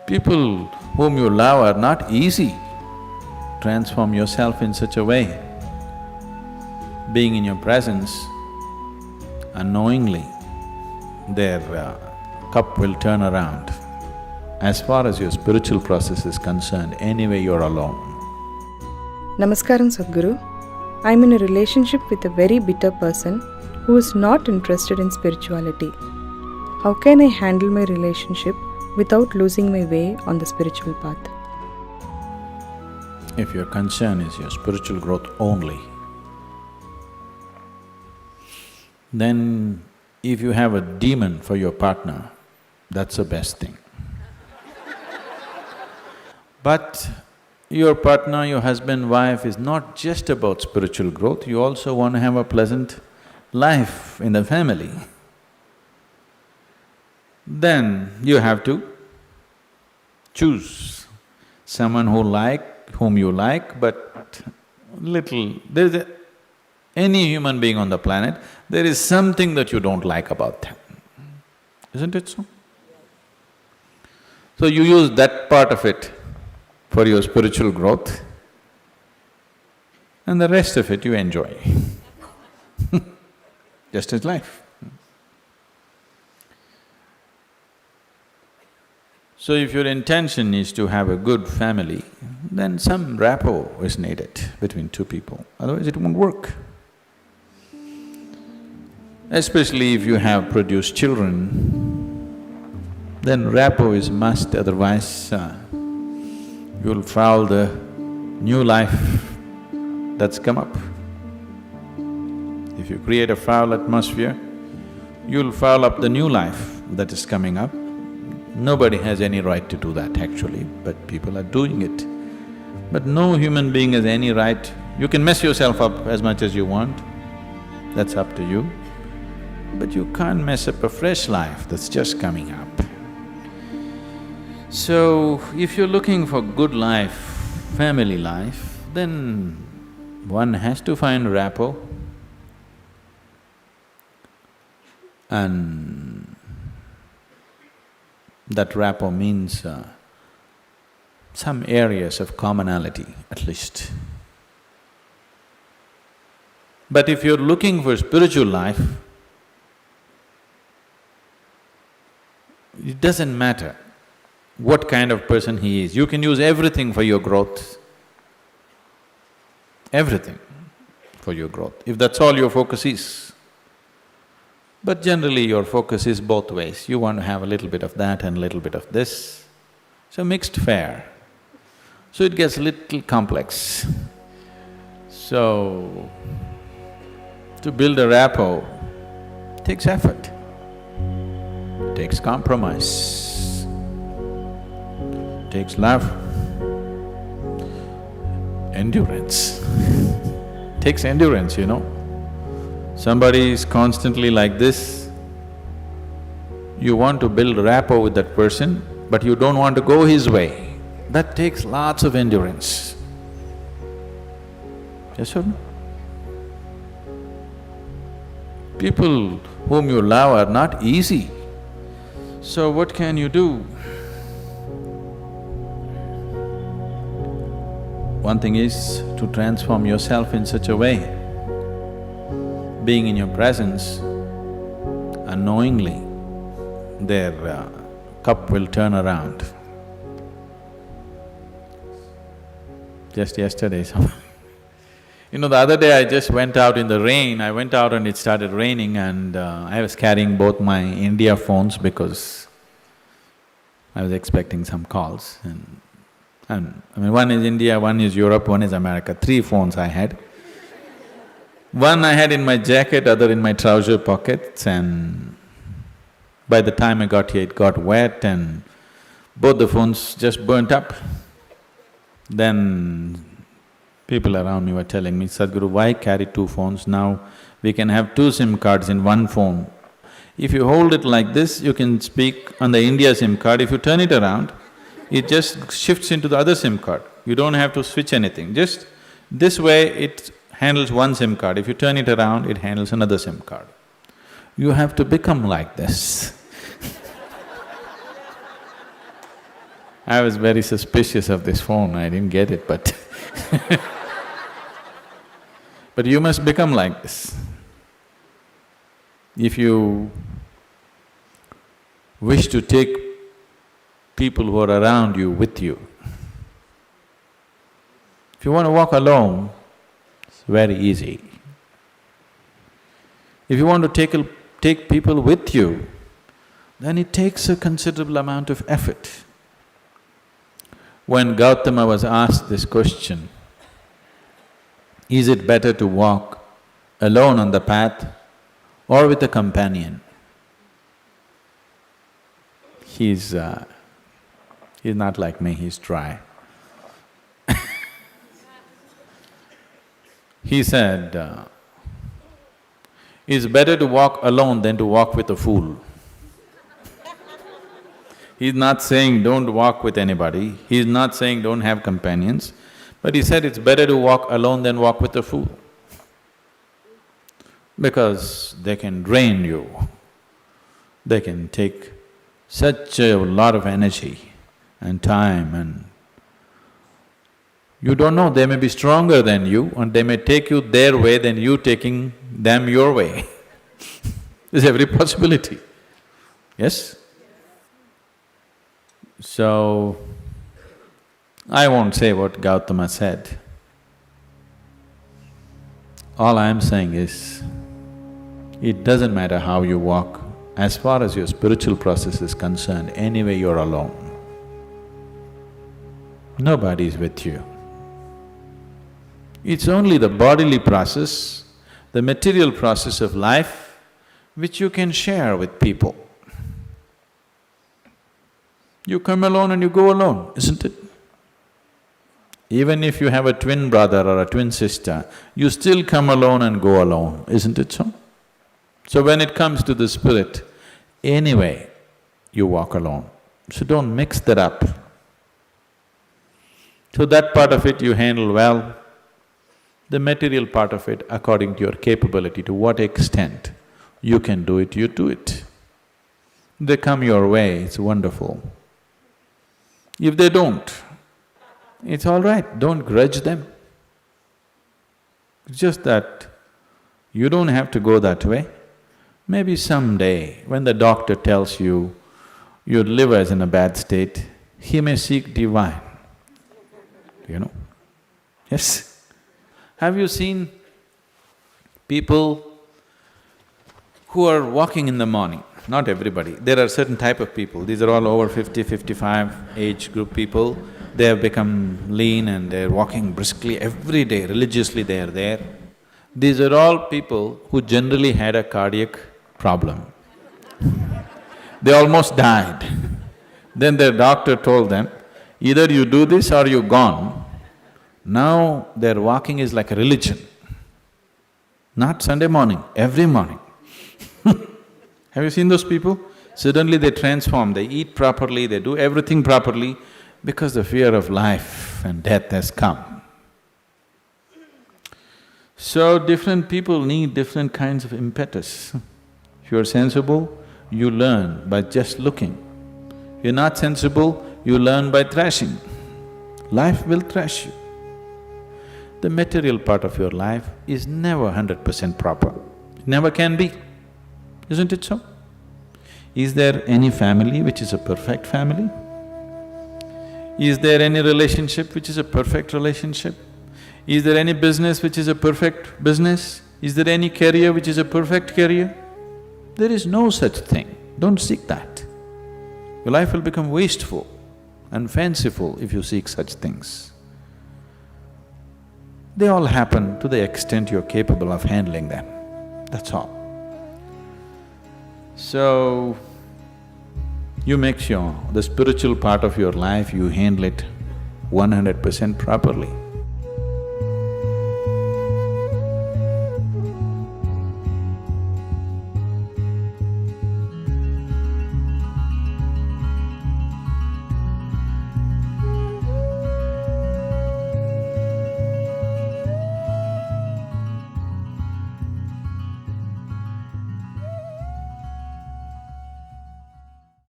People whom you love are not easy. Transform yourself in such a way. Being in your presence, unknowingly, their cup will turn around. As far as your spiritual process is concerned, anyway you're alone. Namaskaram Sadhguru. I'm in a relationship with a very bitter person who is not interested in spirituality. How can I handle my relationship without losing my way on the spiritual path? If your concern is your spiritual growth only, then if you have a demon for your partner, that's the best thing. But your partner, your husband, wife is not just about spiritual growth, you also want to have a pleasant life in the family. Then you have to choose someone whom you like, but any human being on the planet, there is something that you don't like about them, isn't it so? So you use that part of it for your spiritual growth, and the rest of it you enjoy. Just as life. So if your intention is to have a good family, then some rapport is needed between two people, otherwise it won't work. Especially if you have produced children, then rapport is must, otherwise you'll foul the new life that's come up. If you create a foul atmosphere, you'll foul up the new life that is coming up. Nobody has any right to do that actually, but people are doing it. But no human being has any right… You can mess yourself up as much as you want, that's up to you. But you can't mess up a fresh life that's just coming up. So, if you're looking for good life, family life, then one has to find rapport. And that rapport means some areas of commonality at least. But if you're looking for spiritual life, it doesn't matter what kind of person he is, you can use everything for your growth, everything for your growth, if that's all your focus is. But generally your focus is both ways, you want to have a little bit of that and a little bit of this, so mixed fare. So it gets little complex. So, to build a rapport takes effort, takes compromise, takes love, endurance. Takes endurance, you know. Somebody is constantly like this, you want to build rapport with that person, but you don't want to go his way. That takes lots of endurance. Yes or no? People whom you love are not easy. So what can you do? One thing is to transform yourself in such a way. Being in your presence, unknowingly, their cup will turn around. Just yesterday, you know, the other day I just went out in the rain, I went out and it started raining and I was carrying both my India phones because I was expecting some calls and I mean, one is India, one is Europe, one is America, 3 phones I had. One I had in my jacket, other in my trouser pockets, and by the time I got here it got wet and both the phones just burnt up. Then people around me were telling me, Sadhguru, why carry 2 phones? Now we can have 2 SIM cards in one phone. If you hold it like this, you can speak on the India SIM card. If you turn it around, it just shifts into the other SIM card. You don't have to switch anything, just this way it handles one SIM card. If you turn it around, it handles another SIM card. You have to become like this. I was very suspicious of this phone, I didn't get it, but but you must become like this. If you wish to take people who are around you with you, if you want to walk alone, it's very easy. If you want to take people with you, then it takes a considerable amount of effort. When Gautama was asked this question, is it better to walk alone on the path or with a companion? He's not like me, he's dry. He said, it's better to walk alone than to walk with a fool. He's not saying don't walk with anybody, he's not saying don't have companions, but he said it's better to walk alone than walk with a fool. Because they can drain you, they can take such a lot of energy and time, and you don't know, they may be stronger than you and they may take you their way than you taking them your way. There's every possibility, yes? So, I won't say what Gautama said. All I am saying is, it doesn't matter how you walk, as far as your spiritual process is concerned, anyway you're alone. Nobody is with you. It's only the bodily process, the material process of life, which you can share with people. You come alone and you go alone, isn't it? Even if you have a twin brother or a twin sister, you still come alone and go alone, isn't it so? So when it comes to the spirit, anyway, you walk alone. So don't mix that up. So that part of it you handle well. The material part of it, according to your capability, to what extent you can do it, you do it. They come your way, it's wonderful. If they don't, it's all right, don't grudge them. It's just that you don't have to go that way. Maybe someday, when the doctor tells you your liver is in a bad state, he may seek divine, you know. Yes? Have you seen people who are walking in the morning? Not everybody, there are certain type of people, these are all over 50, 55 age group people. They have become lean and they're walking briskly every day, religiously they are there. These are all people who generally had a cardiac problem. They almost died. Then their doctor told them, either you do this or you're gone. Now their walking is like a religion. Not Sunday morning, every morning. Have you seen those people? Suddenly they transform, they eat properly, they do everything properly because the fear of life and death has come. So different people need different kinds of impetus. If you're sensible, you learn by just looking. If you're not sensible, you learn by thrashing. Life will thrash you. The material part of your life is never 100% proper, it never can be. Isn't it so? Is there any family which is a perfect family? Is there any relationship which is a perfect relationship? Is there any business which is a perfect business? Is there any career which is a perfect career? There is no such thing, don't seek that. Your life will become wasteful and fanciful if you seek such things. They all happen to the extent you're capable of handling them, that's all. So, you make sure the spiritual part of your life, you handle it 100% properly.